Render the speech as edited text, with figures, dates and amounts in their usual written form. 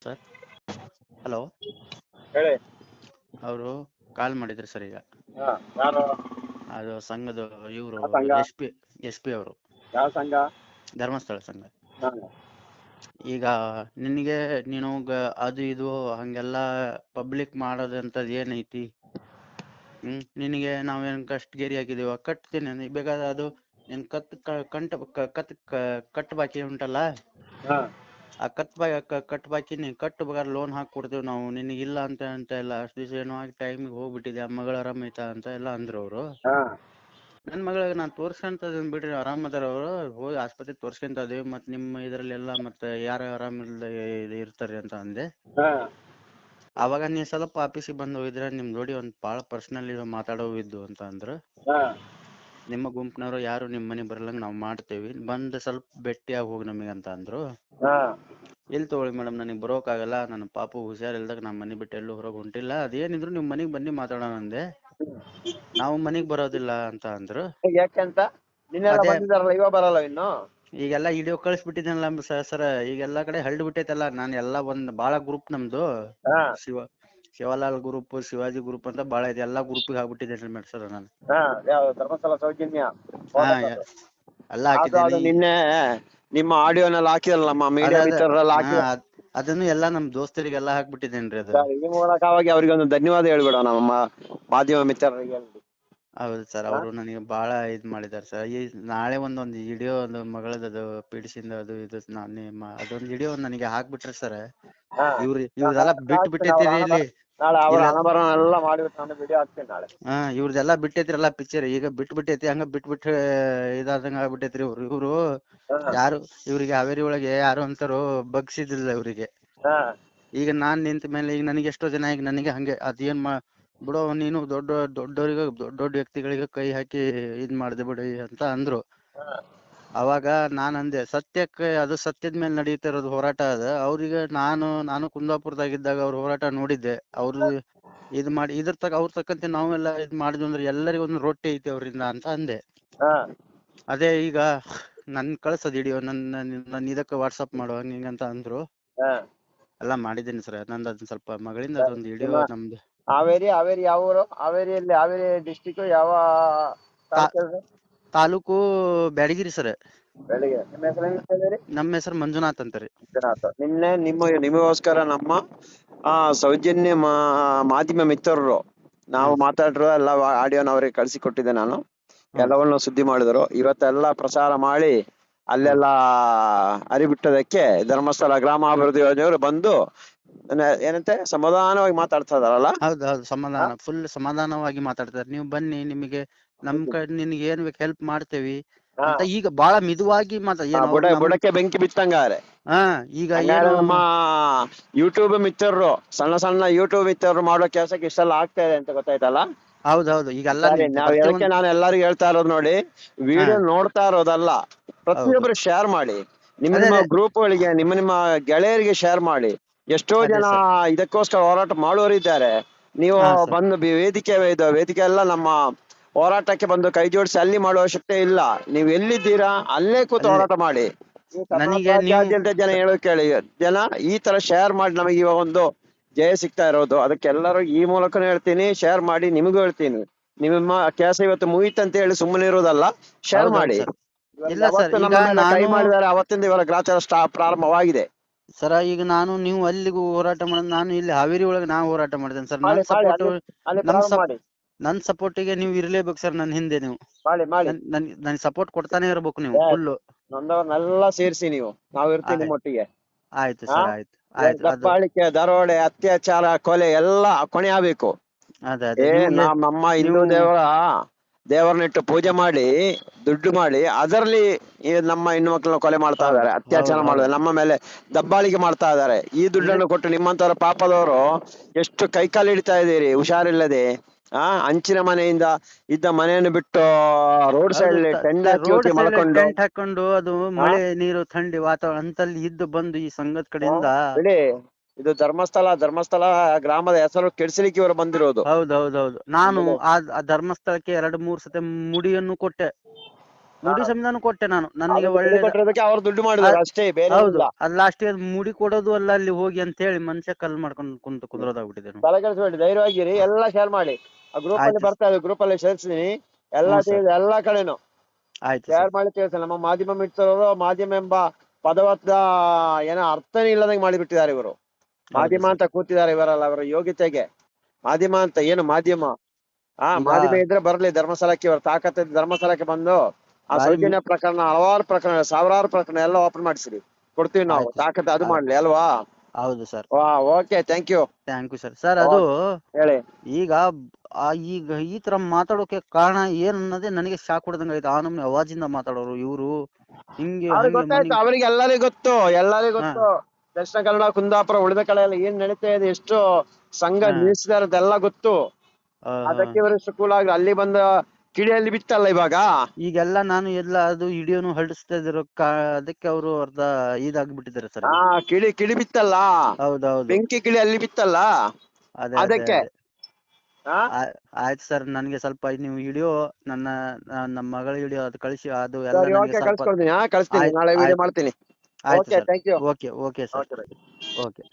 Sir. Hello. ಹೇಳಿ. ಅವರು ಕಾಲ್ ಮಾಡಿದ್ರು ಸರ್ ಈಗ. ಯಾರು? ಅದು ಸಂಘದ ಇವರು ಯಾವ ಸಂಘ? ಎಸ್ ಪಿ ಅವರು. ಯಾವ ಸಂಘ? ಧರ್ಮಸ್ಥಳ ಸಂಘ. ಹಾ. ಈಗ ನಿನಗೆ ನೀನು ಅದು ಇದು ಹಂಗೆಲ್ಲ ಪಬ್ಲಿಕ್ ಮಾಡೋದಂತದ್ ಏನೈತಿ? ನಿನಗೆ ನಾವೇನ್ ಕಷ್ಟಗೇರಿ ಹಾಕಿದೀವ, ಕಟ್ತೀನಿ ಬೇಕಾದ್ರೆ ಅದು ನಿನ್ ಕಟ್ ಬಾಕಿ ಉಂಟಲ್ಲ, ಹಾ. ಆ ಕಟ್ ಬಾಕಿ ನೀ ಕಟ್ಟು ಬೇಕಾದ್ರೆ ಲೋನ್ ಹಾಕಿ ಕೊಡ್ತೀವಿ ನಾವು, ನಿನಗಿಲ್ಲ ಅಂತ ಎಲ್ಲ ಅಷ್ಟು ದಿವಸ ಏನೋ ಆಗಿ ಟೈಮಿಗೆ ಹೋಗ್ಬಿಟ್ಟಿದೆ, ಆ ಮಗಳು ಆರಾಮೈತಾ ಅಂತ ಎಲ್ಲ ಅಂದ್ರು ಅವರು. ಹಾ. ನನ್ನ ಮಗಳಿಗೆ ನಾನು ತೋರ್ಸ್ಕೊಂತ ಬಿಡ್ರಿ, ಆರಾಮದಾರ ಅವರು, ಹೋಗಿ ಆಸ್ಪತ್ರೆಗೆ ತೋರ್ಸ್ಕೊಂತ ಇದೀವಿ, ಮತ್ತೆ ನಿಮ್ಮ ಇದ್ರಲ್ಲೆಲ್ಲ ಮತ್ತೆ ಯಾರು ಆರಾಮಿಲ್ದ ಇರ್ತಾರೆ ಅಂತ ಅಂದೆ. ಹಾ. ಅವಾಗ ನೀ ಸ್ವಲ್ಪ ಆಫೀಸಿಗೆ ಬಂದು ಹೋಗಿದ್ರೆ ನಿಮ್ ನೋಡಿ ಒಂದ್ ಭಾಳ ಪರ್ಸನಲ್ ಮಾತಾಡೋವಿದ್ದು ಅಂತ ಅಂದ್ರು. ಹಾ. ನಿಮ್ಮ ಗುಂಪಿನವರು ಯಾರು ನಿಮ್ ಮನೆ ಬರ್ಲಂಗ್ ನಾವು ಮಾಡ್ತೇವಿ, ಬಂದು ಸ್ವಲ್ಪ ಭೇಟಿಯಾಗಿ ಹೋಗಿ ನಮಗೆ ಅಂತ ಅಂದ್ರು. ಹಾ. ಎಲ್ಲಿ ತಗೊಳ್ಳಿ ಮೇಡಮ್, ನನಗೆ ಬರೋಕ್ಕಾಗಲ್ಲ, ನನ್ನ ಪಾಪು ಹುಷಾರಿಲ್ದಾಗ ನಮ್ಮ ಮನೆ ಬಿಟ್ಟು ಎಲ್ಲೂ ಹೊರಗೆ ಹೊಂಟಿಲ್ಲ, ಅದೇನಿದ್ರು ನಿಮ್ ಮನೆಗೆ ಬನ್ನಿ ಮಾತಾಡೋಣ ಅಂದೆ. ನಾವು ಮನೆಗೆ ಬರೋದಿಲ್ಲ ಅಂತ ಅಂದ್ರು. ಯಾಕೆಂತ? ನಿನ್ನೆಲ್ಲ ಬಂದಿದಾರಲ್ಲ, ಇವಾಗ ಬರಲ್ಲ ಇನ್ನು? ಈಗೆಲ್ಲ ವಿಡಿಯೋ ಕಳಿಸ್ಬಿಟ್ಟಿದ್ದೇನಲ್ಲ ಸರ್, ಈಗೆಲ್ಲಾ ಕಡೆ ಹರಡ್ ಬಿಟ್ಟೈತಲ್ಲ. ನಾನು ಎಲ್ಲ ಒಂದ್ ಬಾಳ ಗ್ರೂಪ್ ನಮ್ದು ಶಿವಲಾಲ್ ಗ್ರೂಪ್, ಶಿವಾಜಿ ಗ್ರೂಪ್ ಅಂತ ಬಾಳ ಇದೆ, ಎಲ್ಲಾ ಗ್ರೂಪಿಗೆ ಹಾಕ್ಬಿಟ್ಟಿದ್ದೇನೆ ಸರ್ ನಾನು. ಧರ್ಮಸ್ಥಳ ಸೌಜನ್ಯ ಎಲ್ಲ ಹಾಕಿದ್ದೇನೆ. ನಿನ್ನೆ ನಿಮ್ಮ ಆಡಿಯೋನೆಲ್ಲ ಹಾಕಿದಲ್ಲ, ನಮ್ಮ ಮೀಡಿಯಾ ಮಿತ್ರರೆಲ್ಲ ಹಾಕಿ, ಅದನ್ನು ಎಲ್ಲಾ ನಮ್ ದೋಸ್ತರಿಗೆಲ್ಲ ಹಾಕ್ಬಿಟ್ಟಿದ್ದೇನ್ರಿ. ಅದು ಈ ಮೂಲಕವಾಗಿ ಅವ್ರಿಗೆ ಒಂದು ಧನ್ಯವಾದ ಹೇಳ್ಬಿಡ ನಮ್ಮ ಮಾಧ್ಯಮ ಮಿತ್ರರಿಗೆ. ಹೌದು ಸರ್, ಅವರು ನನಗೆ ಬಹಳ ಇದ್ ಮಾಡಿದಾರೆ ಸರ್. ಈ ನಾಳೆ ಒಂದೊಂದು ವಿಡಿಯೋ, ಒಂದು ಮಗಳದದು ಪೀಡಿಸಿಂದ ಅದು ಇದು ಅದೊಂದು ವಿಡಿಯೋ ನನಗೆ ಹಾಕ್ಬಿಟ್ರೆ ಸರ್, ಇವ್ರದೆಲ್ಲ ಬಿಟ್ಟಿರ್ತೀರಿ ಇಲ್ಲಿ, ಇವ್ರದೆಲ್ಲ ಬಿಟ್ಟೈತ್ರಿಲ್ಲ ಪಿಕ್ಚರ್, ಈಗ ಬಿಟ್ಟೈತಿ, ಹಂಗ ಬಿಟ್ಬಿಟ್ಟು ಇದಾದಂಗ ಆಗ್ಬಿಟ್ಟೈತ್ರಿ. ಇವ್ರು ಯಾರು, ಇವ್ರಿಗೆ ಹಾವೇರಿ ಒಳಗೆ ಯಾರು ಅಂತಾರು ಬಗ್ಸಿದಿಲ್ಲ ಇವ್ರಿಗೆ. ಈಗ ನಾನ್ ನಿಂತ ಮೇಲೆ ಈಗ ನನಗೆ ಎಷ್ಟೋ ಜನ ಈಗ ನನಗೆ ಹಂಗೆ ಅದೇನ್ ಬಿಡೋ ನೀನು ದೊಡ್ಡ ವ್ಯಕ್ತಿಗಳಿಗೆ ಕೈ ಹಾಕಿ ಇದ್ ಮಾಡ್ದೆ ಬಿಡಿ ಅಂತ ಅಂದ್ರು. ಅವಾಗ ನಾನ್ ಅಂದೆ, ಸತ್ಯಕ್ಕೆ ಅದು ಸತ್ಯದ ಮೇಲೆ ನಡೀತಿರೋದು ಹೋರಾಟ ಅದ. ಅವ್ರಿಗೆ ನಾನು ಕುಂದಾಪುರದಾಗಿದ್ದಾಗ ಅವ್ರ ಹೋರಾಟ ನೋಡಿದ್ದೆ. ಅವ್ರು ಇದ್ ಮಾಡಿ ಅವ್ರ ತಕ್ಕಂತೆ ನಾವೆಲ್ಲ ಇದ್ ಮಾಡಿದ್ವಿ ಅಂದ್ರೆ ಎಲ್ಲರಿಗೂ ಒಂದು ರೊಟ್ಟಿ ಐತಿ ಅವ್ರಿಂದ ಅಂತ ಅಂದೆ. ಅದೇ ಈಗ ನನ್ ಕಳ್ಸದ್ ವಿಡಿಯೋ ನನ್ನ ಇದಕ್ಕೆ ವಾಟ್ಸಪ್ ಮಾಡುವ ಹಿಂಗಂತ ಅಂದ್ರು. ಎಲ್ಲ ಮಾಡಿದ್ದೀನಿ ಸರ್. ನಂದು ಅದನ್ನ ಸ್ವಲ್ಪ ಮಗಳಿಂದ ಅದೊಂದು ವಿಡಿಯೋ ನಮ್ದು. ಹಾವೇರಿ ಯಾವ ಊರು? ಹಾವೇರಿಯಲ್ಲಿ ಹಾವೇರಿ ಡಿಸ್ಟಿಕ್ ಯಾವ ತಾಲೂಕು? ಬ್ಯಾಡಗಿರಿ ಸರ್. ಬೆಳಿಗ್ಗೆ. ನಿಮ್ಮ ಹೆಸರು? ನಮ್ಮ ಹೆಸರು ಮಂಜುನಾಥ್ ಅಂತಾರಿ. ನಿನ್ನೆ ನಿಮಗೋಸ್ಕರ ನಮ್ಮ ಸೌಜನ್ಯ ಮಾಧ್ಯಮ ಮಿತ್ರರು ನಾವು ಮಾತಾಡಿರೋ ಎಲ್ಲ ಆಡಿಯೋನ ಅವ್ರಿಗೆ ಕಳ್ಸಿ ಕೊಟ್ಟಿದ್ದೆ ನಾನು. ಎಲ್ಲವನ್ನು ಸುದ್ದಿ ಮಾಡಿದ್ರು. ಇವತ್ತೆಲ್ಲ ಪ್ರಚಾರ ಮಾಡಿ ಅಲ್ಲೆಲ್ಲ ಅರಿಬಿಟ್ಟದಕ್ಕೆ ಧರ್ಮಸ್ಥಳ ಗ್ರಾಮಾಭಿವೃದ್ಧಿ ಯೋಜನೆಯವರು ಬಂದು ಏನಂತೆ ಸಮಾಧಾನವಾಗಿ ಮಾತಾಡ್ತಾ ಇದಾರಲ್ಲ. ಹೌದು, ಸಮಾಧಾನ, ಫುಲ್ ಸಮಾಧಾನವಾಗಿ ಮಾತಾಡ್ತಾರೆ. ನೀವು ಬನ್ನಿ, ನಿಮಗೆ ನಮ್ ಕಡೆ ನಿನ್ಗೆ ಏನ್ ಬೇಕು ಹೆಲ್ಪ್ ಮಾಡ್ತೇವಿ ಅಂತ ಈಗ ಬಹಳ ಮಿದುವಾಗಿ ಬುಡಕ್ಕೆ ಬೆಂಕಿ ಬಿತ್ತಂಗಾರೆ. ಈಗ ನಮ್ಮ ಯೂಟ್ಯೂಬ್ ಮಿತ್ರರು, ಸಣ್ಣ ಯೂಟ್ಯೂಬ್ ಮಿತ್ರರು ಮಾಡೋ ಕೆಲಸಕ್ಕೆ ಇಷ್ಟೆಲ್ಲ ಆಗ್ತಾ ಇದೆ ಅಂತ ಗೊತ್ತಾಯ್ತಲ್ಲ. ಹೌದೌದು. ಈಗೆಲ್ಲ ನಾನು ಎಲ್ಲರಿಗೂ ಹೇಳ್ತಾ ಇರೋದು ನೋಡಿ, ವಿಡಿಯೋ ನೋಡ್ತಾ ಇರೋದಲ್ಲ, ಪ್ರತಿಯೊಬ್ಬರು ಶೇರ್ ಮಾಡಿ, ನಿಮ್ಮ ಗ್ರೂಪ್ ಗಳಿಗೆ, ನಿಮ್ಮ ಗೆಳೆಯರಿಗೆ ಶೇರ್ ಮಾಡಿ. ಎಷ್ಟೋ ಜನ ಇದಕ್ಕೋಸ್ಕರ ಹೋರಾಟ ಮಾಡೋರಿದ್ದಾರೆ. ನೀವು ಬಂದು ವೇದಿಕೆ ಎಲ್ಲ ನಮ್ಮ ಹೋರಾಟಕ್ಕೆ ಬಂದು ಕೈ ಜೋಡಿಸಿ ಅಲ್ಲಿ ಮಾಡುವ ಅವಶ್ಯಕತೆ ಇಲ್ಲ. ನೀವು ಎಲ್ಲಿದ್ದೀರಾ ಅಲ್ಲೇ ಕೂತು ಹೋರಾಟ ಮಾಡಿ. ಜನ ಹೇಳೋ ಕೇಳಿ, ಜನ ಈ ತರ ಶೇರ್ ಮಾಡಿ ನಮಗೆ ಇವಾಗ ಒಂದು ಜಯ ಸಿಗ್ತಾ ಇರೋದು. ಅದಕ್ಕೆ ಎಲ್ಲರೂ ಈ ಮೂಲಕನೂ ಹೇಳ್ತೀನಿ, ಶೇರ್ ಮಾಡಿ. ನಿಮಗೂ ಹೇಳ್ತೀನಿ, ನಿಮ್ಮ ಕೆಲಸ ಇವತ್ತು ಮುಗಿತಂತ ಹೇಳಿ ಸುಮ್ಮನೆ ಇರೋದಲ್ಲ, ಶೇರ್ ಮಾಡಿ. ಕೈ ಮಾಡಿದ್ದಾರೆ, ಅವತ್ತಿಂದ ಇವರ ಗ್ರಾಚಾರ ಪ್ರಾರಂಭವಾಗಿದೆ ಸರ. ಈಗ ನೀವು ಅಲ್ಲಿಗೂ ಹೋರಾಟ ಮಾಡೋದು, ನಾನು ಇಲ್ಲಿ ಹಾವೇರಿ ಒಳಗೆ ಹೋರಾಟ ಮಾಡಿದ್ದೇನೆ ಸರ್. ನನ್ ಸಪೋರ್ಟಿಗೆ ನೀವು ಇರ್ಲೇಬೇಕು ಸರ್. ನನ್ನ ಹಿಂದೆ ನೀವು ನನ್ ಸಪೋರ್ಟ್ ಕೊಡ್ತಾನೆ ಇರ್ಬೇಕು ನೀವು ಫುಲ್. ನೊಂದವರನ್ನೆಲ್ಲ ಸೇರಿಸಿ ನೀವು, ನಾವು ಇರ್ತೀವಿ ನಿಮ್ಮೊಟ್ಟಿಗೆ. ಆಯ್ತು ಸರ್, ಆಯ್ತು. ದಬ್ಬಾಳಿಕೆ, ದರೋಡೆ, ಅತ್ಯಾಚಾರ, ಕೊಲೆ ಎಲ್ಲ ಕೊನೆ ಆಗ್ಬೇಕು. ನಮ್ಮ ಹಿಂದೂ ದೇವರನ್ನಿಟ್ಟು ಪೂಜೆ ಮಾಡಿ ದುಡ್ಡು ಮಾಡಿ ಅದರಲ್ಲಿ ನಮ್ಮ ಹೆಣ್ಣು ಮಕ್ಕಳನ್ನ ಕೊಲೆ ಮಾಡ್ತಾ ಇದಾರೆ, ಅತ್ಯಾಚಾರ ಮಾಡಿದ್ರೆ ನಮ್ಮ ಮೇಲೆ ದಬ್ಬಾಳಿಕೆ ಮಾಡ್ತಾ ಇದಾರೆ. ಈ ದುಡ್ಡನ್ನು ಕೊಟ್ಟು ನಿಮ್ಮಂತವ್ರ ಪಾಪದವರು ಎಷ್ಟು ಕೈಕಾಲು ಹಿಡಿತಾ ಇದೀರಿ ಹುಷಾರಿಲ್ಲದೆ. ಹಂಚಿನ ಮನೆಯಿಂದ ಇದ್ದ ಮನೆಯನ್ನು ಬಿಟ್ಟು ರೋಡ್ ಸೈಡ್ ಟೆಂಟ್ ಹಾಕೊಂಡು, ಅದು ಮಳೆ ನೀರು ಥಂಡಿ ವಾತಾವರಣ ಅಂತಲ್ಲಿ ಇದ್ದು ಬಂದು ಈ ಸಂಘದ ಕಡೆಯಿಂದ ಇದು ಧರ್ಮಸ್ಥಳ ಗ್ರಾಮದ ಹೆಸರು ಕೆಡಿಸಲಿಕ್ಕೆ ಇವರು ಬಂದಿರೋದು. ಹೌದೌದೌದು. ನಾನು ಆ ಧರ್ಮಸ್ಥಳಕ್ಕೆ 2-3 ಸತಿ ಮುಡಿಯನ್ನು ಕೊಟ್ಟೆ. ಮುಡಿ ಸಂವಿಧಾನ ಕೊಟ್ಟೆ ನಾನು, ನನಗೆ ಅವ್ರು ಒಳ್ಳೆ ಕೊಟ್ಟಿರೋದಕ್ಕೆ ಅವ್ರು ದುಡ್ಡು ಮಾಡಿದ್ರು ಅಷ್ಟೇ, ಬೇರೆ ಹೌದು, ಏನಿಲ್ಲ. ಅಲ್ಲಿ ಲಾಸ್ಟಿಗೆ ಮುಡಿ ಕೊಡೋದು ಅಲ್ಲ ಅಲ್ಲಿ ಹೋಗಿ ಅಂತ ಹೇಳಿ ಮನುಷ್ಯ ಕಲ್ ಮಾಡ್ಕೊಂಡು ಕುಂದ್ರೋದಾಗ್ಬಿಟ್ಟಿದೆ ನೋಡಿ. ತಲೆ ಕೆಡಿಸ್ಬೇಡಿ, ಧೈರ್ಯವಾಗಿರಿ, ಎಲ್ಲಾ ಶೇರ್ ಮಾಡಿ. ಆ ಗ್ರೂಪ್ ಅಲ್ಲಿ ಆಯ್ತು ಬರ್ತಾ ಇದೆ, ಗ್ರೂಪ್ ಅಲ್ಲಿ ಸೇರಿಸ್ತೀನಿ, ಎಲ್ಲಾ ಹ್ಞೂ ಸರ್, ಎಲ್ಲಾ ಕಡೆನು ಆಯ್ತು ಶೇರ್ ಸರ್, ಮಾಡಿ ತಿಳಿಸಿ. ನಮ್ಮ ಮಾಧ್ಯಮ ಮಿತ್ರರು ಮಾಧ್ಯಮ ಎಂಬ ಪದವತ್ತ ಏನೋ ಅರ್ಥನೇ ಇಲ್ಲದಂಗೆ ಮಾಡಿಬಿಟ್ಟಿದ್ದಾರೆ ಇವರು. ಹೌದು ಮಾಧ್ಯಮ ಅಂತ ಸರ್. ಕೂತಿದ್ದಾರೆ ಇವರಲ್ಲ, ಅವರ ಯೋಗ್ಯತೆಗೆ ಮಾಧ್ಯಮ ಅಂತ ಏನು ಮಾಧ್ಯಮ? ಈಗ ಮಾಧ್ಯಮ ಇದ್ರೆ ಬರ್ಲಿ ಧರ್ಮಸ್ಥಳಕ್ಕೆ, ಇವ್ರ ತಾಕತ್ ಧರ್ಮಸ್ಥಳಕ್ಕೆ ಬಂದು ಆ ಬಾರಿ ಸೌಜನ್ಯ ಪ್ರಕರಣ, ಹಲವಾರು ಪ್ರಕರಣ, ಸಾವಿರಾರು ಪ್ರಕರಣ ಎಲ್ಲ ಓಪನ್ ಮಾಡಿಸಿರಿ, ಕೊಡ್ತೀವಿ ನಾವು. ಆಯ್ತು ತಾಕತ್ ಅದು ಆಯ್ತು, ಮಾಡ್ಲಿ ಅಲ್ವಾ? ಹೌದು sir, okay, thank you. Thank you sir. Sir ಅದು ಹೇಳಿ. ಈಗ ಈಗ ಈ ತರ ಮಾತಾಡೋಕೆ ಕಾರಣ ಏನ್ ಅನ್ನೋದೇ ನನಗೆ ಶಾಕ್ ಹೊಡೆದಂಗ ಆಯ್ತು. ಆ ನಮ್ನಿ ಅವಾಜಿಂದ ಮಾತಾಡೋರು ಇವರು ಹಿಂಗೆ ಅವ್ರಿಗೆ ಹಂಗೆ ಗೊತ್ತಾಯ್ತು, ಅವರಿಗೆ ಎಲ್ಲರಿಗೂ ಗೊತ್ತು, ಎಲ್ಲರಿಗೂ ಹಾ ಗೊತ್ತು. ದಕ್ಷಿಣ ಕನ್ನಡ, ಕುಂದಾಪುರ, ಉಳಿದ ಕಡೆ ಎಲ್ಲ ಏನ್ ನಡೀತಾ ಇದೆ, ಎಷ್ಟು ಸಂಘ ಹಾ ನಿಲ್ಲಿಸಿದಾರದೆಲ್ಲ ಗೊತ್ತು. ಅದಕ್ಕೆ ಇವರಷ್ಟು ಕೂಲ್ ಆಗಿ ಅಲ್ಲಿ ಬಂದ ಕಿಡಿಯಲ್ಲಿ ಬಿತ್ತಲ್ಲ ಇವಾಗ. ಈಗೆಲ್ಲ ನಾನು ಎಲ್ಲ ಅದು ವಿಡಿಯೋನು ಹೊರಡಿಸ್ತಾ ಇದ್ರು, ಅದಕ್ಕೆ ಅವರು ಅರ್ಧ ಇದಾಗ್ಬಿಟ್ಟಿದ್ದಾರೆ ಸರ್. ಕಿಡಿ ಬಿತ್ತಲ್ಲ, ಹೌದೌದು, ಬೆಂಕಿ ಕಿಡಿ ಅಲ್ಲಿ ಬಿತ್ತಲ್ಲ, ಅದೇ ಅದೇ ಅದಕ್ಕೆ. ಅದೇ. ಆಯ್ತು ಸರ್, ನನಗೆ ಸ್ವಲ್ಪ ನೀವು ವಿಡಿಯೋ ನಮ್ಮ ಮಗಳ ವಿಡಿಯೋ ಅದು ಕಳಿಸಿ, ಅದು ಎಲ್ಲ ಸರಿ, ನನಗೆ ಓಕೆ, ಸ್ವಲ್ಪ. ಕಳ್ಸ್ಕೊಡ್ತೀನಿ. ಕಳಿಸ್ತೀನಿ, ಆಯ್ತು ನಾಳೆ ವಿಡಿಯೋ ಆಯ್ತು ಮಾಡ್ತೀನಿ. ಆಯ್ತು okay, sir, thank you. Okay okay sir, okay. Okay.